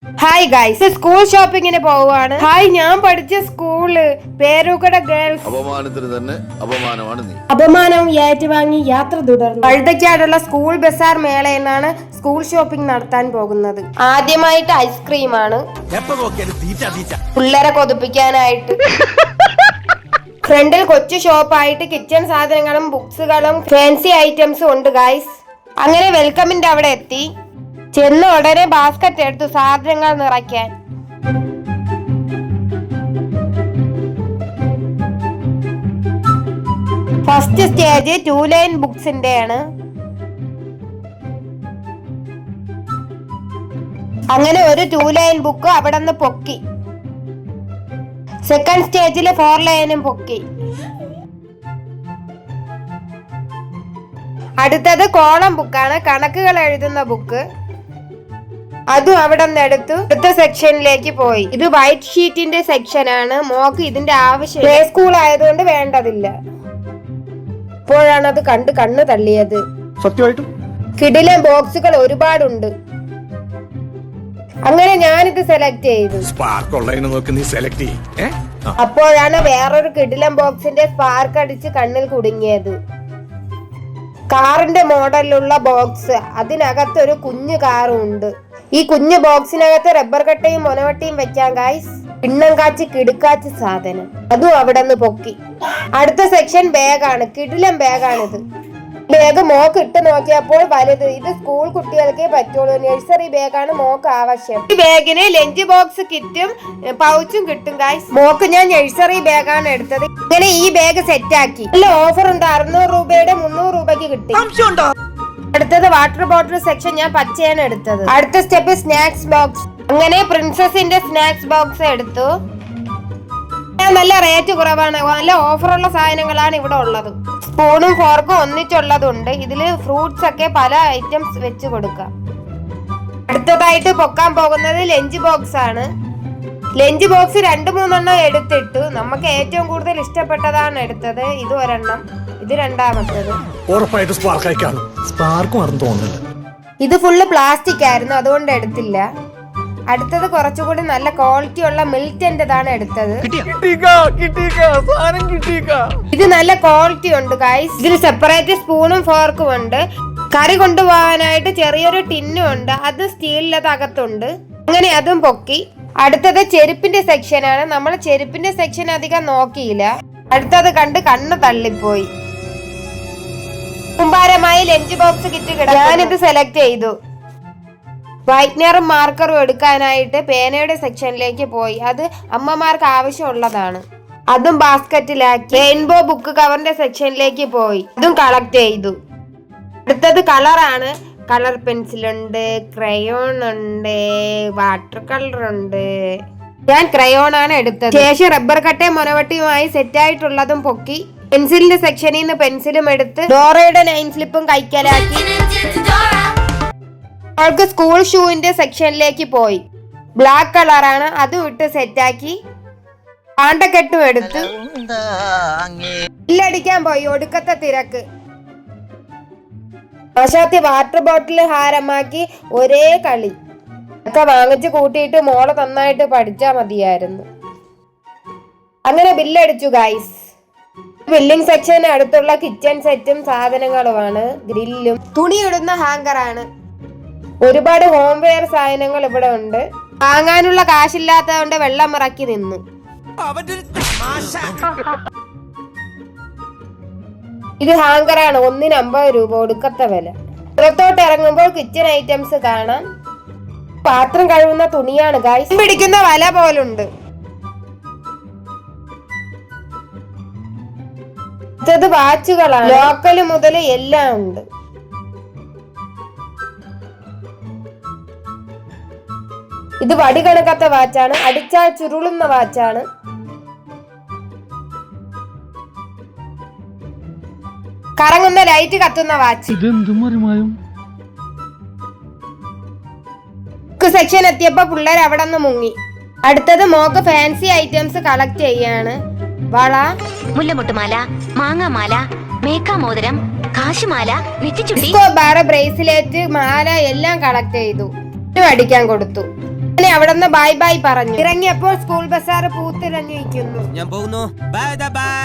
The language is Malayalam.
ഹായ് ഗൈസ്, സ്കൂൾ ഷോപ്പിങ്ങിന് പോവാണ്. ഹായ്, ഞാൻ പഠിച്ച സ്കൂള് പേരുകട ഗേൾസ്. അപമാനത്തിന് തന്നെ അപമാനമാണ് നീ. അപമാനവും ഏറ്റുവാങ്ങി യാത്ര തുടർന്നു. വഴുതയ്ക്കാടുള്ള സ്കൂൾ ബസാർ മേളയെന്നാണ് സ്കൂൾ ഷോപ്പിംഗ് നടത്താൻ പോകുന്നത്. ആദ്യമായിട്ട് ഐസ്ക്രീമാണ്, പിള്ളേരെ കൊതിപ്പിക്കാനായിട്ട്. ഫ്രണ്ടിൽ കൊച്ചു ഷോപ്പായിട്ട് കിച്ചൺ സാധനങ്ങളും ബുക്സുകളും ഫാൻസി ഐറ്റംസും ഉണ്ട് ഗൈസ്. അങ്ങനെ വെൽക്കമിന്റെ അവിടെ എത്തി. ചെന്ന ഉടനെ ബാസ്ക്കറ്റ് എടുത്തു സാധനങ്ങൾ നിറയ്ക്കാൻ. ഫസ്റ്റ് സ്റ്റേജ് 2 ലൈൻ ബുക്സിന്റെ ആണ്. അങ്ങനെ ഒരു 2 ലൈൻ ബുക്ക് അവിടെ നിന്ന് പൊക്കി. സെക്കൻഡ് സ്റ്റേജില് 4 ലൈനും പൊക്കി. അടുത്തത് കോളം ബുക്കാണ്, കണക്കുകൾ എഴുതുന്ന ബുക്ക്. അതും അവിടെ നിന്ന് എടുത്തു അടുത്ത സെക്ഷനിലേക്ക് പോയി. ഇത് വൈറ്റ് ഷീറ്റിന്റെ സെക്ഷൻ ആണ്. മോക്ക് ഇതിന്റെ ആവശ്യം പ്ലേ സ്കൂൾ ആയതുകൊണ്ട് വേണ്ടതില്ല. അപ്പോഴാണ് അത് കണ്ട് കണ്ണ് തള്ളിയത്. സത്യമായിട്ടും കിടിലൻ ബോക്സുകൾ ഒരുപാടുണ്ട്. അങ്ങനെ ഞാനിത് സെലക്ട് ചെയ്തു. അപ്പോഴാണ് വേറൊരു കിടിലൻ ബോക്സിന്റെ സ്പാർക്ക് അടിച്ച് കണ്ണിൽ കുടുങ്ങിയത്. കാറിന്റെ മോഡലിലുള്ള ബോക്സ്, അതിനകത്ത് ഒരു കുഞ്ഞു കാറും ഉണ്ട്. ഈ കുഞ്ഞു ബോക്സിനകത്ത് റബ്ബർ കട്ടയും മൊനവട്ടിയും വെക്കാൻ ഗൈസ്. പിണ്ണം കാച്ചി കിടുക്കാച്ചി സാധനം, അതും അവിടെ നിന്ന് പൊക്കി. അടുത്ത സെക്ഷൻ ബാഗാണ്. കിടിലൻ ബാഗാണിത്. ബാഗ് മോക്ക് ഇട്ട് നോക്കിയപ്പോൾ വലുത്. ഇത് സ്കൂൾ കുട്ടികൾക്കേ പറ്റുള്ളൂ. നഴ്സറി ബാഗാണ് മോക്ക് ആവശ്യം. ഈ ബാഗിന് ലഞ്ച് ബോക്സ് കിറ്റും പൗച്ചും കിട്ടും ഗൈസ്. മോക്ക് ഞാൻ നഴ്സറി ബാഗാണ് എടുത്തത്. ഇങ്ങനെ ഈ ബാഗ് സെറ്റ് ആക്കി. നല്ല ഓഫർ ഉണ്ട്. 600 രൂപയുടെ 300 രൂപയ്ക്ക് കിട്ടി. അടുത്തത് വാട്ടർ ബോട്ടിൽ സെക്ഷൻ. ഞാൻ പച്ചയാണ് എടുത്തത്. അടുത്ത സ്റ്റെപ്പ് സ്നാക്സ് ബോക്സ്. അങ്ങനെ പ്രിൻസസിന്റെ സ്നാക്സ് ബോക്സ് എടുത്തു. നല്ല റേറ്റ് കുറവാണ്, നല്ല ഓഫറുള്ള സാധനങ്ങളാണ് ഇവിടെ ഉള്ളത്. സ്പൂണും ഫോർക്കും ഒന്നിച്ചുള്ളതുണ്ട്. ഇതില് ഫ്രൂട്ട്സ് ഒക്കെ പല ഐറ്റംസ് വെച്ച് കൊടുക്കാം. അടുത്തതായിട്ട് പൊക്കാൻ പോകുന്നത് ലഞ്ച് ബോക്സ് ആണ്. ലഞ്ച് ബോക്സ് 2-3 എടുത്തിട്ടു. നമുക്ക് ഏറ്റവും കൂടുതൽ ഇഷ്ടപ്പെട്ടതാണ് എടുത്തത്. ഇത് ഒരെണ്ണം, ഇത് രണ്ടാമത്തത്. ഇത് ഫുള്ള് പ്ലാസ്റ്റിക് ആയിരുന്നു, അതുകൊണ്ട് എടുത്തില്ല. അടുത്തത് കുറച്ചുകൂടി നല്ല ക്വാളിറ്റി ഉള്ള മിൽറ്റന്റേതാണ് എടുത്തത്. ഇത് നല്ല ക്വാളിറ്റി ഉണ്ട് ഗൈസ്. ഇതിൽ സെപ്പറേറ്റ് സ്പൂണും ഫോർക്കും ഉണ്ട്. കറി കൊണ്ടുപോകാനായിട്ട് ചെറിയൊരു ടിന്നും ഉണ്ട്, അത് സ്റ്റീലിലത് അകത്തുണ്ട്. അങ്ങനെ അതും പൊക്കി. അടുത്തത് ചെരുപ്പിന്റെ സെക്ഷനാണ്. നമ്മൾ ചെരുപ്പിന്റെ സെക്ഷൻ അധികം നോക്കിയില്ല. അടുത്തത് കണ്ട് കണ്ണ് തള്ളിപ്പോയി. കുമ്പാരമായി ലഞ്ച് ബോക്സ് കിറ്റ് കിടക്കും. ഞാനിത് സെലക്ട് ചെയ്തു. വൈറ്റ്നറും മാർക്കറും എടുക്കാനായിട്ട് പേനയുടെ സെക്ഷനിലേക്ക് പോയി. അത് അമ്മമാർക്ക് ആവശ്യമുള്ളതാണ്. അതും ബാസ്ക്കറ്റിലാക്കി. റെയിൻബോ ബുക്ക് കവറിന്റെ സെക്ഷനിലേക്ക് പോയി. അതും കളക്ട് ചെയ്തു. അടുത്തത് കളറാണ്. കളർ പെൻസിലുണ്ട്, ക്രയോൺ ഉണ്ട്, വാട്ടർ കളർ ഉണ്ട്. ഞാൻ ക്രയോൺ ആണ് എടുത്തത്. ശേഷം റബ്ബർ കട്ടയും മൊനവട്ടിയുമായി സെറ്റ് ആയിട്ടുള്ളതും പൊക്കി. പെൻസിലിന്റെ സെക്ഷനിൽ നിന്ന് പെൻസിലും എടുത്ത് ഡോറയുടെ 9 സ്ലിപ്പും കൈക്കലാക്കി. അവൾക്ക് സ്കൂൾ ഷൂവിന്റെ സെക്ഷനിലേക്ക് പോയി. ബ്ലാക്ക് കളറാണ്, അതും ഇട്ട് സെറ്റാക്കി. പാണ്ടക്കെട്ടും എടുത്ത് ബില്ലടിക്കാൻ പോയി. ഒടുക്കത്തെ തിരക്ക്. ആശാത്തി വാട്ടർ ബോട്ടിൽ ഹാരമാക്കി. ഒരേ കളി ഒക്കെ വാങ്ങിച്ച് കൂട്ടിയിട്ട് മോളെ നന്നായിട്ട് പഠിച്ചാ മതിയായിരുന്നു. അങ്ങനെ ബില്ലടിച്ചു ഗൈസ്. ബില്ലിംഗ് സെക്ഷന് അടുത്തുള്ള കിച്ചൺ സെറ്റും സാധനങ്ങളുമാണ്. ഗ്രില്ലും തുണിയിടുന്ന ഹാങ്കറാണ്. ഒരുപാട് ഹോം വെയർ സാധനങ്ങൾ ഇവിടെ ഉണ്ട്. വാങ്ങാനുള്ള കാശില്ലാത്തതുകൊണ്ട് വെള്ളം ഇറക്കി നിന്നു. ഇത് ഹാങ്കറാണ്. 1-ന് 50 രൂപ, ഒടുക്കത്തെ വില. പുറത്തോട്ട് ഇറങ്ങുമ്പോൾ കിച്ചൺ ഐറ്റംസ് കാണാം. പാത്രം കഴുകുന്ന തുണിയാണ് ഗൈസ്. പിടിക്കുന്ന വല പോലുണ്ട്. അടുത്തത് വാച്ചുകളാണ്. ലോക്കൽ മുതൽ എല്ലാം ഉണ്ട്. ഇത് വടി കണക്കാത്ത വാച്ചാണ്. അടിച്ചാൽ ചുരുളുന്ന വാച്ചാണ്. കറങ്ങുന്ന ലൈറ്റ് കത്തുന്ന വാച്ച്. സെക്ഷൻ എത്തിയപ്പോ പിള്ളേർ അവിടെ നിന്ന് മുങ്ങി. അടുത്തത് മോക്ക് ഫാൻസി ഐറ്റംസ് കളക്ട് ചെയ്യാണ്. വള, മുല്ലമുട്ടുമാല, മാങ്ങാമാല, മേക്കാമോതിരം, കാശുമാല, നെറ്റിച്ചുട്ടി, ബ്രേസ്ലെറ്റ്, മാല എല്ലാം കളക്ട് ചെയ്തു. അടിക്കാൻ കൊടുത്തു. അങ്ങനെ അവിടെ നിന്ന് ബൈ ബൈ പറഞ്ഞു. ഇറങ്ങിയപ്പോൾ സ്കൂൾ ബസ്സാറ് പൂത്തിരഞ്ഞിരിക്കുന്നു. ഞാൻ പോകുന്നു. Bye bye.